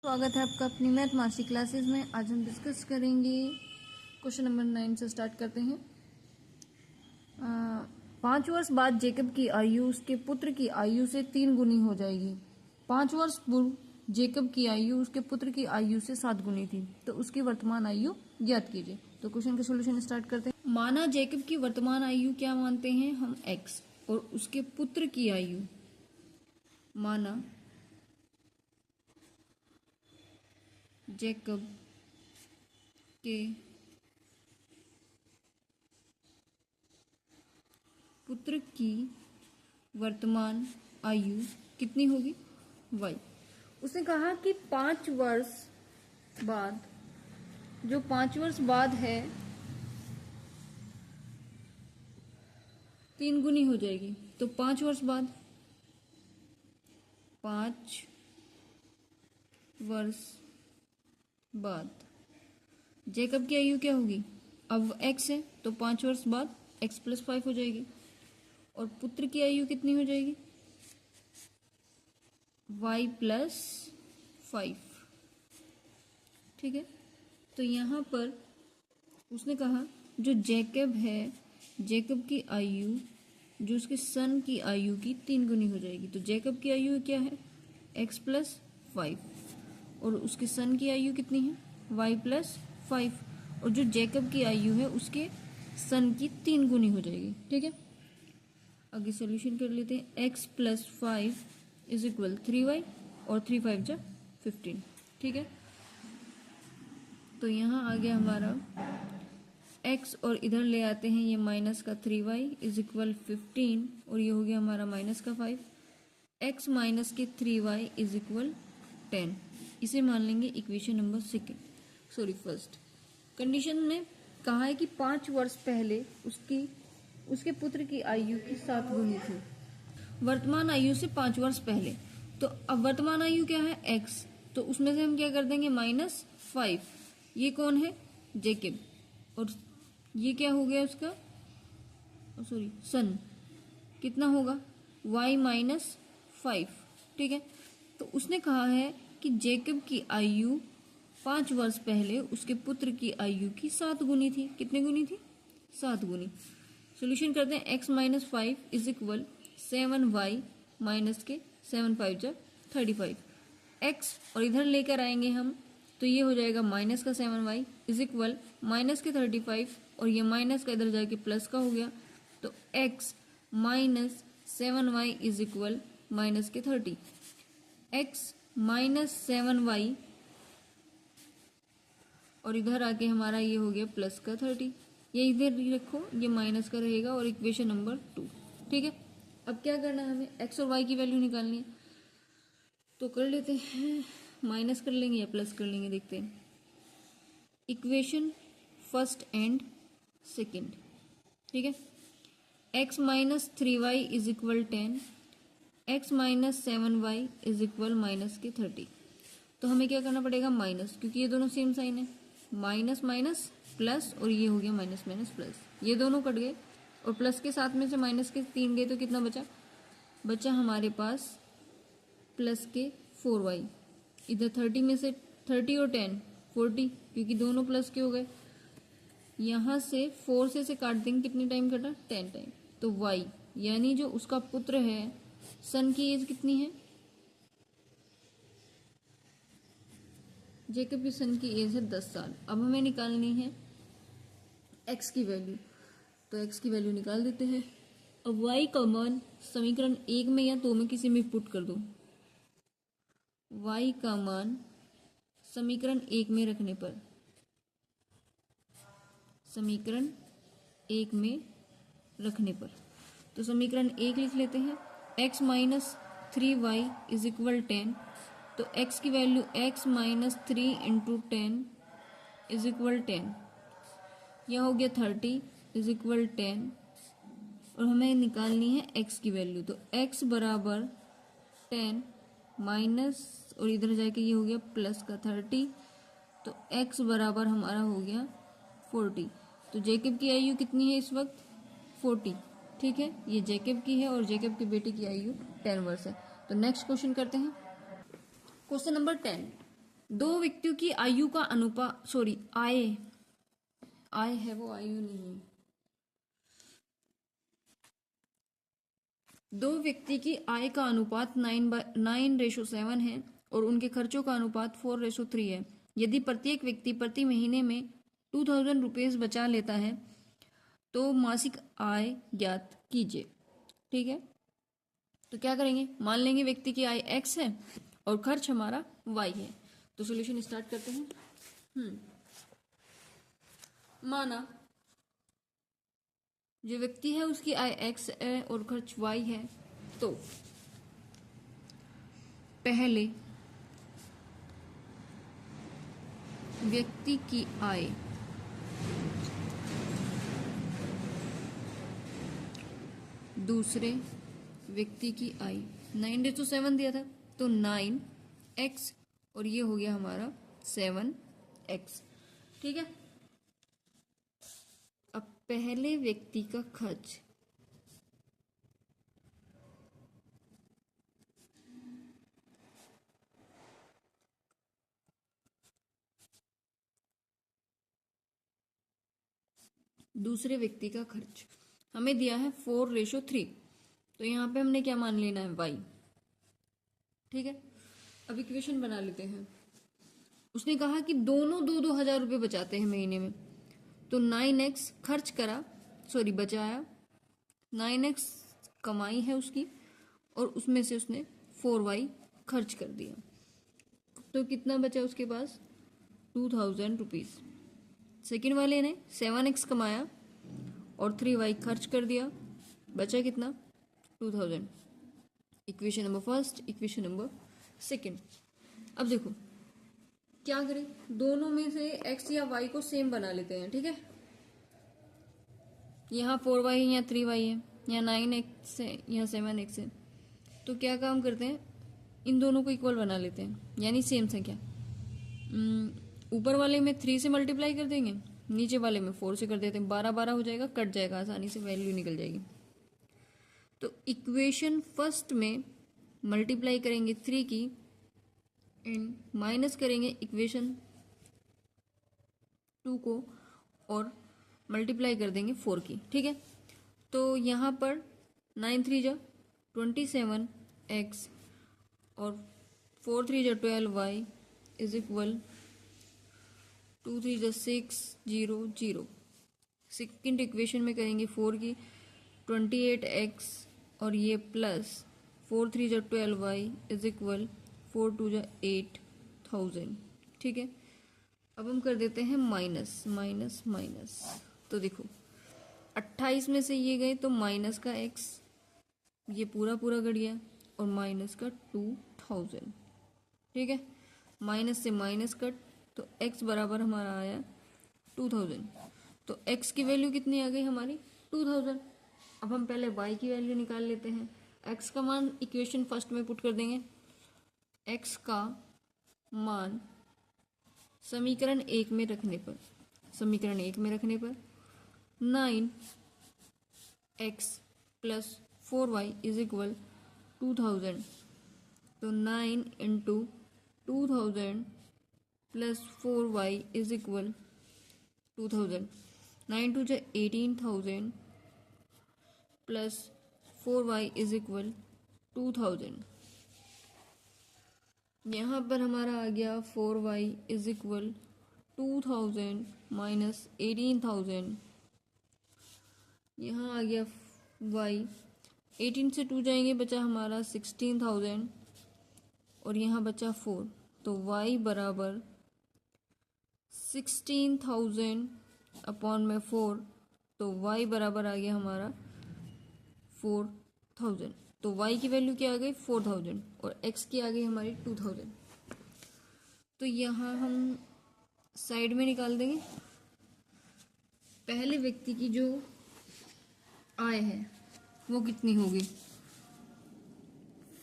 स्वागत है आपका अपनी मैथ मास्टर क्लासेस में। आज हम डिस्कस करेंगे क्वेश्चन नंबर 9 से स्टार्ट करते हैं। 5 वर्ष बाद जेकब की आयु उसके पुत्र की आयु से 3 गुनी हो जाएगी। 5 वर्ष पूर्व जेकब की आयु उसके पुत्र की आयु से 7 गुनी थी, तो उसकी वर्तमान आयु ज्ञात कीजिए। तो क्वेश्चन का सोल्यूशन स्टार्ट करते हैं। माना जेकब की वर्तमान आयु क्या मानते हैं हम x, और उसके पुत्र की आयु माना जेकब के पुत्र की वर्तमान आयु कितनी होगी y। उसने कहा कि 5 वर्ष बाद, जो 5 वर्ष बाद है 3 गुनी हो जाएगी। तो 5 वर्ष बाद, 5 वर्ष बाद जेकब की आयु क्या होगी, अब x है तो 5 वर्ष बाद x + 5 हो जाएगी, और पुत्र की आयु कितनी हो जाएगी y + 5। ठीक है, तो यहाँ पर उसने कहा जो जेकब है, जेकब की आयु जो उसके सन की आयु की 3 गुनी हो जाएगी। तो जेकब की आयु क्या है x + 5, और उसके सन की आयु कितनी है y + 5, और जो जेकब की आयु है उसके सन की 3 गुनी हो जाएगी। ठीक है, आगे सॉल्यूशन कर लेते हैं। x + 5 = 3y, और 3 5 जा 15। ठीक है, तो यहाँ आ गया हमारा x, और इधर ले आते हैं ये माइनस का 3y = 15, और ये हो गया हमारा माइनस का 5। x माइनस के 3y = 10। इसे मान लेंगे इक्वेशन नंबर फर्स्ट। कंडीशन में कहा है कि 5 वर्ष पहले उसके पुत्र की आयु की 7 गुनी थी। वर्तमान आयु से 5 वर्ष पहले, तो अब वर्तमान आयु क्या है x, तो उसमें से हम क्या कर देंगे -5। ये कौन है जेकब, और ये क्या हो गया उसका सन, कितना होगा y - 5। ठीक है, तो उसने कहा है कि जेकब की आयु 5 वर्ष पहले उसके पुत्र की आयु की 7 गुनी थी। कितने गुनी थी 7 गुनी। सोल्यूशन करते हैं। x - 5 = 7y माइनस के 7 5 जा 35। x और इधर लेकर आएंगे हम, तो ये हो जाएगा माइनस का 7y = माइनस के 35, और ये माइनस का इधर जाके प्लस का हो गया। तो x - 7y = माइनस के 30। x - 7y, और इधर आके हमारा ये हो गया प्लस का 30। ये इधर रखो, ये माइनस का रहेगा, और इक्वेशन नंबर 2। ठीक है, अब क्या करना है हमें x और y की वैल्यू निकालनी है। तो कर लेते हैं, माइनस कर लेंगे या प्लस कर लेंगे, देखते हैं। Equation first and second. ठीक है, x - 3y = 10, x - 7y = minus के 30। तो हमें क्या करना पड़ेगा माइनस, क्योंकि ये दोनों सेम साइन है, माइनस माइनस प्लस, और ये हो गया माइनस माइनस प्लस, ये दोनों कट गए, और प्लस के साथ में से माइनस के 3 गए, तो कितना बचा हमारे पास प्लस के 4y। इधर 30 में से 30 और 10 40, क्योंकि दोनों प्लस के हो गए। यहाँ से 4 से काट देंगे, कितने टाइम कटा 10 टाइम। तो y यानी जो उसका पुत्र है, सन की एज कितनी है, जेकब की सन की एज है 10 साल। अब हमें निकालनी है x की वैल्यू, तो x की वैल्यू निकाल देते हैं। अब y का मान समीकरण 1 में या 2 में किसी में पुट कर दो। y का मान समीकरण 1 में रखने पर, समीकरण 1 में रखने पर, तो समीकरण 1 लिख लेते हैं। x - 3y = 10, तो x की वैल्यू x - 3 × 10 = 10। यह हो गया 30 = 10, और हमें निकालनी है x की वैल्यू। तो x बराबर 10 माइनस, और इधर जाके ये हो गया प्लस का 30, तो x बराबर हमारा हो गया 40। तो जेकब की आयु कितनी है इस वक्त 40। ठीक है, ये जेकब की है, और जेकब के बेटे की आयु 10 वर्ष है। तो नेक्स्ट क्वेश्चन करते हैं। क्वेश्चन नंबर 10, दो व्यक्तियों की आयु का अनुपात, सॉरी आय, आय है वो, आयु नहीं। दो व्यक्ति की आय का अनुपात 9:7 है और उनके खर्चों का अनुपात 4:3 है। यदि प्रत्येक व्यक्ति प्रति महीने में 2000 रुपीज बचा लेता है तो मासिक आय ज्ञात कीजिए। ठीक है, तो क्या करेंगे, मान लेंगे व्यक्ति की आय x है और खर्च हमारा y है। तो सॉल्यूशन स्टार्ट करते हैं। माना जो व्यक्ति है उसकी आय x है और खर्च y है, तो पहले व्यक्ति की आय दूसरे व्यक्ति की आय 9:7 दिया था, तो 9x और ये हो गया हमारा 7x। ठीक है, अब पहले व्यक्ति का खर्च दूसरे व्यक्ति का खर्च हमें दिया है 4:3, तो यहाँ पे हमने क्या मान लेना है, y। ठीक है, अब इक्वेशन बना लेते हैं। उसने कहा कि दोनों 2,000 रुपये बचाते हैं महीने में, तो 9x खर्च करा, सॉरी बचाया, 9x कमाई है उसकी और उसमें से उसने 4y खर्च कर दिया, तो कितना बचा उसके पास, 2000 रुपीज़। सेकेंड वाले ने 7x कमाया और 3y खर्च कर दिया, बचा कितना, 2000। Equation number first, equation number second. अब देखो क्या करें, दोनों में से x या y को सेम बना लेते हैं। ठीक है, यहाँ 4y है, यहाँ 3y है, यहाँ 9x है, यहाँ 7x है, तो क्या काम करते हैं, इन दोनों को इक्वल बना लेते हैं, यानी सेम संख्या। ऊपर वाले में 3 से मल्टीप्लाई कर देंगे, नीचे वाले में 4 से कर देते हैं, 12 हो जाएगा, कट जाएगा, आसानी से वैल्यू निकल जाएगी। तो इक्वेशन फर्स्ट में मल्टीप्लाई करेंगे 3 की एंड माइनस करेंगे इक्वेशन 2 को और मल्टीप्लाई कर देंगे 4 की। ठीक है, तो यहाँ पर 9 3 जा 27x और 4 3 जा 12y इज इक्वल 2 3 जा 6 0 0। सेकेंड इक्वेशन में करेंगे 4 की 28x और ये प्लस 4 3 जा 12y इज इक्वल 4 2 जा 8000। ठीक है, अब हम कर देते हैं माइनस माइनस माइनस, तो देखो 28 में से ये गए तो माइनस का x, ये पूरा पूरा कट गया, और माइनस का 2000। ठीक है, माइनस से माइनस कट, तो x बराबर हमारा आया 2000। तो x की वैल्यू कितनी आ गई हमारी, 2000। अब हम पहले y की वैल्यू निकाल लेते हैं। x का मान इक्वेशन फर्स्ट में पुट कर देंगे। x का मान समीकरण 1 में रखने पर, 9x plus 4y is equal 2000, तो 9 into 2000 plus 4y is equal 2000, 9 टू जा 18,000 प्लस 4y इज इक्वल 2000। यहाँ पर हमारा आ गया 4y इज इक्वल 2000 माइनस 18,000। यहाँ आ गया y, 18 से 2 जाएंगे, बचा हमारा 16,000 और यहाँ बचा 4, तो y बराबर 16,000 अपॉन में 4, तो y बराबर आ गया हमारा 4000। तो y की वैल्यू क्या आ गई, 4000 और x की आ गई हमारी 2000। तो यहाँ हम साइड में निकाल देंगे। पहले व्यक्ति की जो आय है वो कितनी होगी,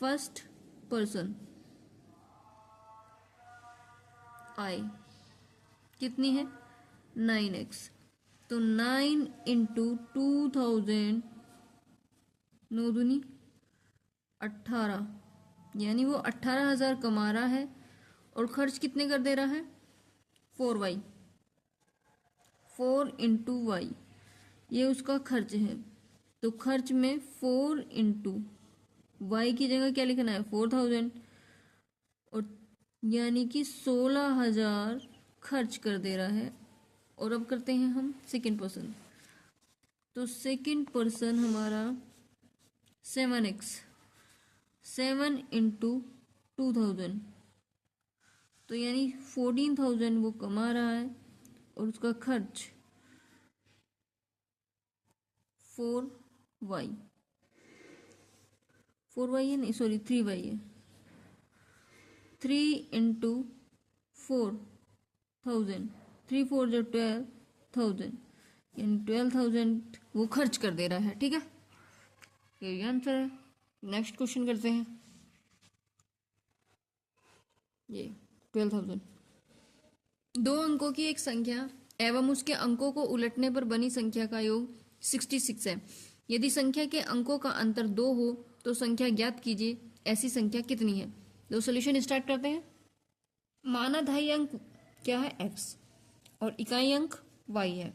फर्स्ट पर्सन आय कितनी है, 9x, तो 9 इंटू 2000, 9 दूनी 18, यानी वो 18,000 कमा रहा है और खर्च कितने कर दे रहा है 4y, 4 इंटू वाई, ये उसका खर्च है। तो खर्च में 4 इंटू वाई की जगह क्या लिखना है 4000, और यानी कि 16,000 खर्च कर दे रहा है। और अब करते हैं हम सेकंड पर्सन, तो सेकंड पर्सन हमारा 7x, 7 इंटू 2000, तो यानी 14,000 वो कमा रहा है और उसका खर्च 4y, 4y है नहीं सॉरी 3y है, 3 इंटू 4,000, 3 4 जो 12,000, यानी 12,000 वो खर्च कर दे रहा है। ठीक है, ये आंसर है। नेक्स्ट क्वेश्चन करते हैं। ये 12,000, दो अंकों की एक संख्या एवं उसके अंकों को उलटने पर बनी संख्या का योग 66 है। यदि संख्या के अंकों का अंतर 2 हो तो संख्या ज्ञात कीजिए, ऐसी संख्या कितनी है। दो सोल्यूशन स्टार्ट करते हैं। मानाधायी अंक क्या है x और इकाई अंक y है।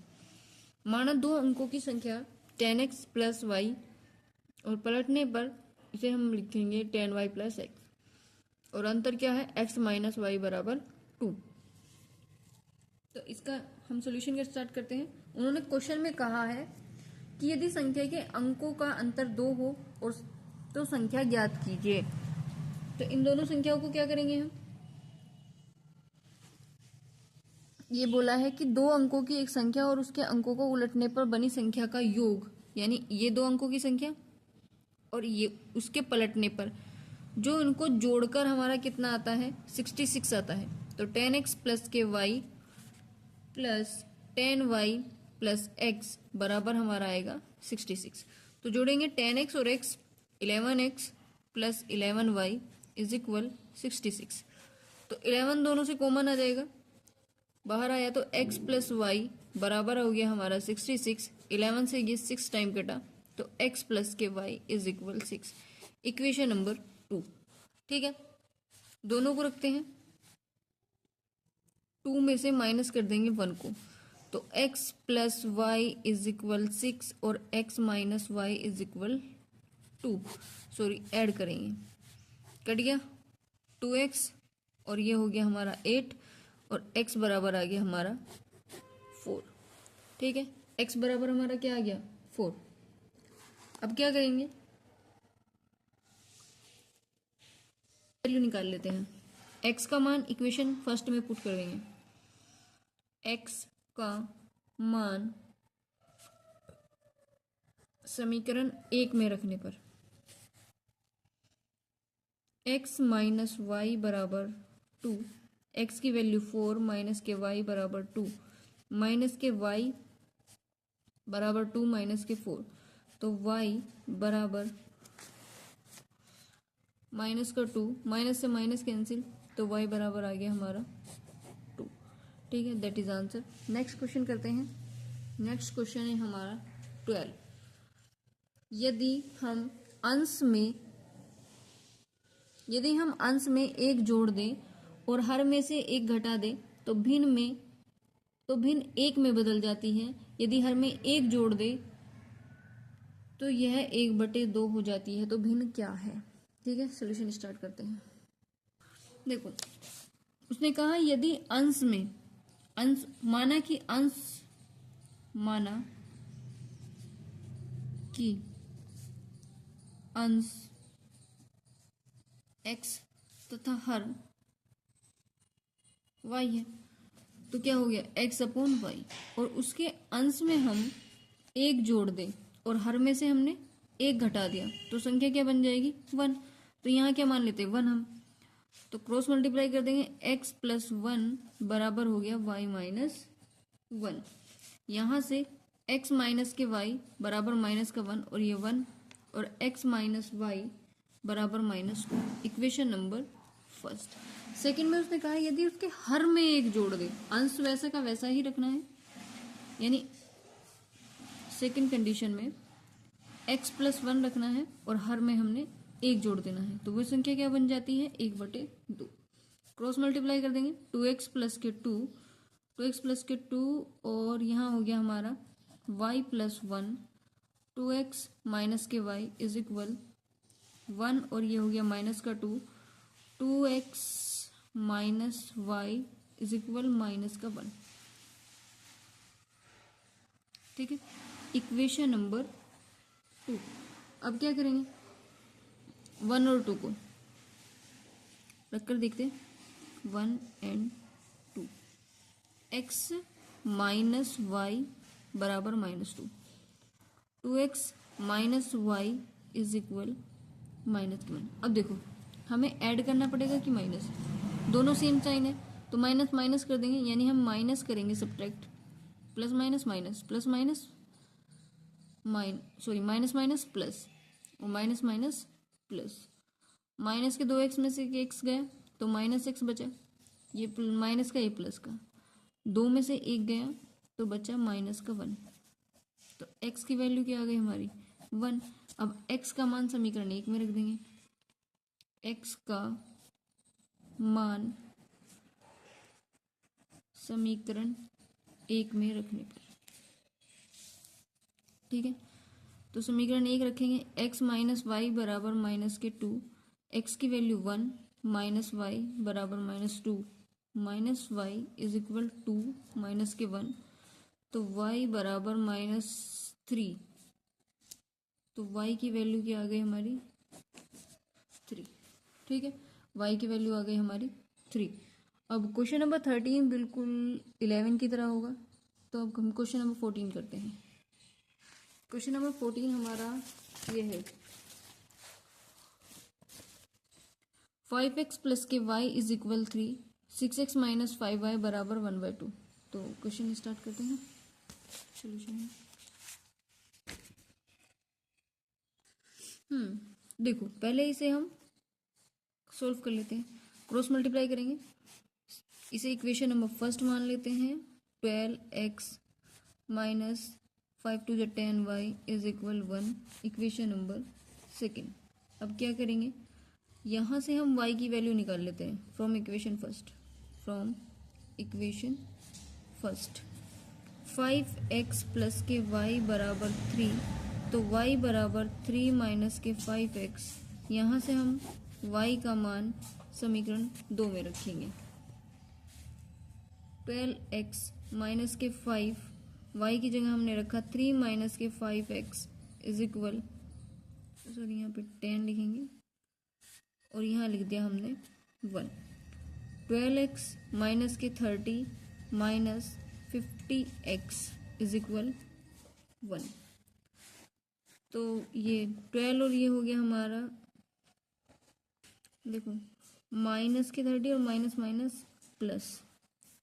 माना दो अंकों की संख्या 10x प्लस वाई और पलटने पर इसे हम लिखेंगे 10y प्लस एक्स, और अंतर क्या है x माइनस वाई बराबर 2। तो इसका हम सोल्यूशन के स्टार्ट करते हैं। उन्होंने क्वेश्चन में कहा है कि यदि संख्या के अंकों का अंतर 2 हो और तो संख्या ज्ञात कीजिए। तो इन दोनों संख्याओं को क्या करेंगे हम, ये बोला है कि दो अंकों की एक संख्या और उसके अंकों को उलटने पर बनी संख्या का योग, यानी ये दो अंकों की संख्या और ये उसके पलटने पर जो इनको जोड़कर हमारा कितना आता है 66 आता है। तो 10x प्लस के Y plus 10y plus x बराबर हमारा आएगा 66। तो जोड़ेंगे 10x और x 11x plus 11y is equal 66। तो 11 दोनों से कॉमन आ जाएगा, बाहर आया तो x प्लस वाई बराबर हो गया हमारा 66। 11 से ये 6 टाइम कटा तो x प्लस के y is equal 6। Equation number 2। ठीक है, दोनों को रखते हैं, 2 में से माइनस कर देंगे 1 को, तो x plus y is equal 6 और x minus y is equal 2, sorry add करेंगे, कट गया 2x और ये हो गया हमारा 8 और x बराबर आ गया हमारा 4। ठीक है, x बराबर हमारा क्या आ गया 4। अब क्या करेंगे, वैल्यू निकाल लेते हैं। x का मान इक्वेशन फर्स्ट में पुट कर देंगे, x का मान समीकरण 1 में रखने पर x माइनस वाई बराबर 2, x की वैल्यू 4 माइनस के y बराबर 2, माइनस के y बराबर 2 माइनस के 4, तो y बराबर माइनस का 2, माइनस से माइनस कैंसिल, तो y बराबर आ गया हमारा 2। ठीक है, that is answer. Next question करते हैं। नेक्स्ट क्वेश्चन है हमारा 12। यदि हम अंश में एक जोड़ दें और हर में से एक घटा दें तो भिन्न एक में बदल जाती है। यदि हर में एक जोड़ दे तो यह 1/2 हो जाती है। तो भिन्न क्या है। ठीक है, सॉल्यूशन स्टार्ट करते हैं। देखो, उसने कहा यदि माना कि अंश x तथा हर y है, तो क्या हो गया x अपॉन वाई, और उसके अंश में हम एक जोड़ दें और हर में से हमने एक घटा दिया तो संख्या क्या बन जाएगी 1। तो यहाँ क्या मान लेते हैं 1 हम, तो क्रॉस मल्टीप्लाई कर देंगे, x प्लस 1 बराबर हो गया y माइनस 1। यहाँ से x माइनस के y बराबर माइनस का 1 और ये 1, और x माइनस वाई बराबर -2। Equation number first. सेकंड में उसने कहा यदि उसके हर में एक जोड़ दे, अंश वैसा का वैसा ही रखना है, यानी सेकंड कंडीशन में x प्लस 1 रखना है और हर में हमने एक जोड़ देना है, तो वो संख्या क्या बन जाती है 1/2। क्रॉस मल्टीप्लाई कर देंगे, 2x प्लस के 2x प्लस के 2 और यहाँ हो गया हमारा y प्लस 1, 2x माइनस के y इज इक्वल 1 और ये हो गया माइनस का 2x minus y is equal minus का 1। ठीक है, इक्वेशन नंबर 2। अब क्या करेंगे, 1 और 2 को रखकर देखते हैं, 1 एंड 2, x माइनस वाई बराबर -2, 2x minus y is equal -1। अब देखो हमें ऐड करना पड़ेगा कि माइनस, दोनों सेम साइन है तो माइनस माइनस कर देंगे, यानी हम माइनस करेंगे subtract, plus minus minus, plus minus minus minus plus, और माइनस माइनस प्लस, माइनस के 2x में से x गया तो -x बचा, ये माइनस का ये प्लस का, 2 में से 1 गया तो बचा माइनस का 1, तो x की वैल्यू क्या आ गई हमारी 1। अब x का मान समीकरण 1 में रख देंगे, x का मान समीकरण 1 में रखने पर, ठीक है, तो समीकरण 1 रखेंगे, x माइनस वाई बराबर माइनस के 2, x की वैल्यू 1 माइनस वाई बराबर -2, minus y is equal 2 minus के 1, तो y बराबर -3, तो y की वैल्यू क्या आ गई हमारी 3। ठीक है, y की वैल्यू आ गई हमारी 3। अब क्वेश्चन नंबर 13 बिल्कुल 11 की तरह होगा, तो अब हम क्वेश्चन नंबर 14 करते हैं। क्वेश्चन नंबर 14 हमारा ये है, 5x प्लस के y is equal 3, 6x minus 5y बराबर 1/2। तो क्वेश्चन स्टार्ट करते हैं, सोल्यूशन। देखो पहले इसे हम सोल्व कर लेते हैं, क्रॉस मल्टीप्लाई करेंगे, इसे इक्वेशन नंबर फर्स्ट मान लेते हैं, 12x minus 5 to the 10y is equal 1, equation number second. अब क्या करेंगे, यहाँ से हम y की वैल्यू निकाल लेते हैं from equation first, 5x plus के y बराबर 3, तो y बराबर 3 माइनस के 5x, यहाँ से हम y का मान समीकरण 2 में रखेंगे, 12x माइनस के 5, y की जगह हमने रखा 3 माइनस के 5x इज इक्वल, सॉरी यहाँ पे 10 लिखेंगे और यहाँ लिख दिया हमने 1, 12x माइनस के 30 माइनस 50x इज इक्वल 1। तो ये 12 और ये हो गया हमारा, देखो माइनस के 30 और माइनस माइनस प्लस,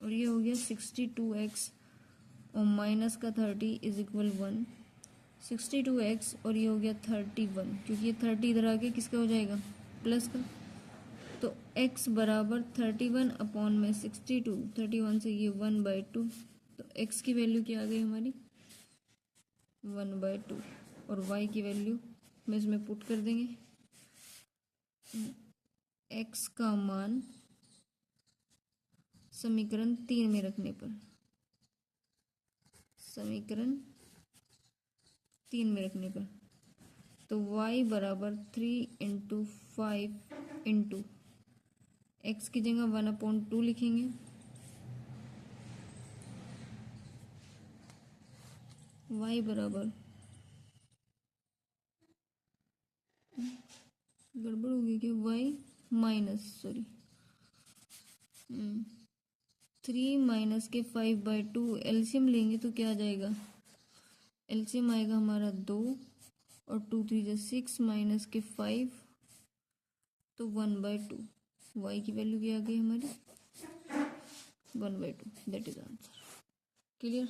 और ये हो गया 62x और माइनस का 30 इज इक्वल 1, 62x और ये हो गया 31, क्योंकि ये 30 इधर आके किसका हो जाएगा प्लस का, तो x बराबर 31 अपॉन में 62, 31 से ये 1/2, तो x की वैल्यू क्या आ गई हमारी 1/2, और y की वैल्यू में इसमें पुट कर देंगे, x का मान समीकरण 3 में रखने पर, समीकरण 3 में रखने पर, तो y बराबर 3 इंटू 5 इंटू एक्स की जगह 1/2 लिखेंगे, y बराबर, गड़बड़ हो गई कि y माइनस 3 माइनस के 5/2, एलसीएम लेंगे तो क्या आ जाएगा, एलसीएम आएगा हमारा 2 और 2 3 6 माइनस के 5, तो 1/2, y की वैल्यू क्या आ गई हमारी 1/2, दैट इज आंसर। क्लियर।